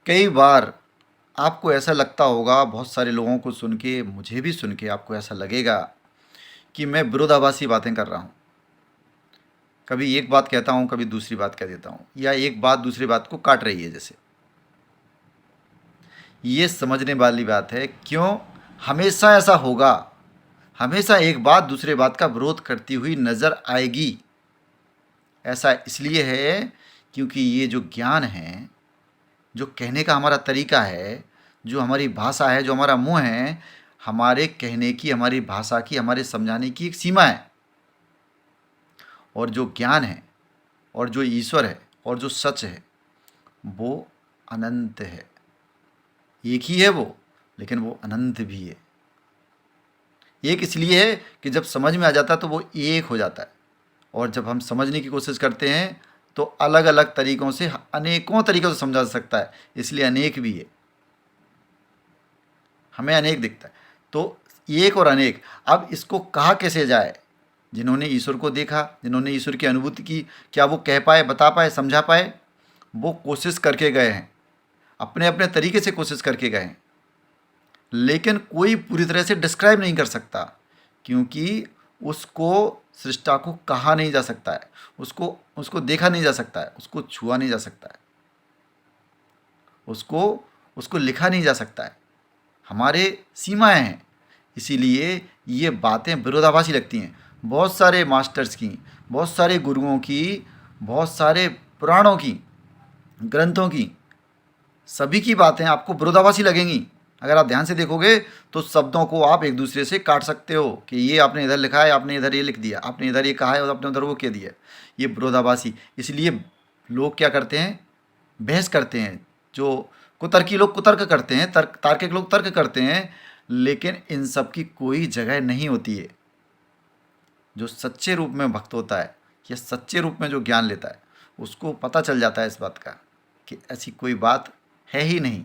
कई बार आपको ऐसा लगता होगा, बहुत सारे लोगों को सुन के, मुझे भी सुन के आपको ऐसा लगेगा कि मैं विरोधाभासी बातें कर रहा हूँ। कभी एक बात कहता हूँ, कभी दूसरी बात कह देता हूँ, या एक बात दूसरी बात को काट रही है जैसे। ये समझने वाली बात है, क्यों हमेशा ऐसा होगा। हमेशा एक बात दूसरे बात का विरोध करती हुई नज़र आएगी। ऐसा इसलिए है क्योंकि ये जो ज्ञान है, जो कहने का हमारा तरीका है, जो हमारी भाषा है, जो हमारा मुंह है, हमारे कहने की, हमारी भाषा की, हमारे समझाने की एक सीमा है। और जो ज्ञान है, और जो ईश्वर है, और जो सच है, वो अनंत है। एक ही है वो, लेकिन वो अनंत भी है। एक इसलिए है कि जब समझ में आ जाता है तो वो एक हो जाता है, और जब हम समझने की कोशिश करते हैं तो अलग अलग तरीक़ों से, अनेकों तरीक़ों से समझा जा सकता है, इसलिए अनेक भी है। हमें अनेक दिखता है, तो एक और अनेक। अब इसको कहा कैसे जाए? जिन्होंने ईश्वर को देखा, जिन्होंने ईश्वर की अनुभूति की, क्या वो कह पाए, बता पाए, समझा पाए? वो कोशिश करके गए हैं, अपने अपने तरीके से कोशिश करके गए हैं, लेकिन कोई पूरी तरह से डिस्क्राइब नहीं कर सकता, क्योंकि उसको सृष्टा को कहा नहीं जा सकता है, उसको उसको देखा नहीं जा सकता है, उसको छुआ नहीं जा सकता है, उसको उसको लिखा नहीं जा सकता है। हमारे सीमाएं हैं, इसीलिए ये बातें विरोधाभासी लगती हैं। बहुत सारे मास्टर्स की, बहुत सारे गुरुओं की, बहुत सारे पुराणों की, ग्रंथों की, सभी की बातें आपको विरोधाभासी लगेंगी। अगर आप ध्यान से देखोगे तो शब्दों को आप एक दूसरे से काट सकते हो कि ये आपने इधर लिखा है, आपने इधर ये लिख दिया, आपने इधर ये कहा है और आपने उधर वो कह दिया। ये विरोधाभासी। इसलिए लोग क्या करते हैं? बहस करते हैं। जो कुतर्की लोग कुतर्क करते हैं, तर्क तार्किक लोग तर्क करते हैं, लेकिन इन सब की कोई जगह नहीं होती है। जो सच्चे रूप में भक्त होता है, या सच्चे रूप में जो ज्ञान लेता है, उसको पता चल जाता है इस बात का कि ऐसी कोई बात है ही नहीं।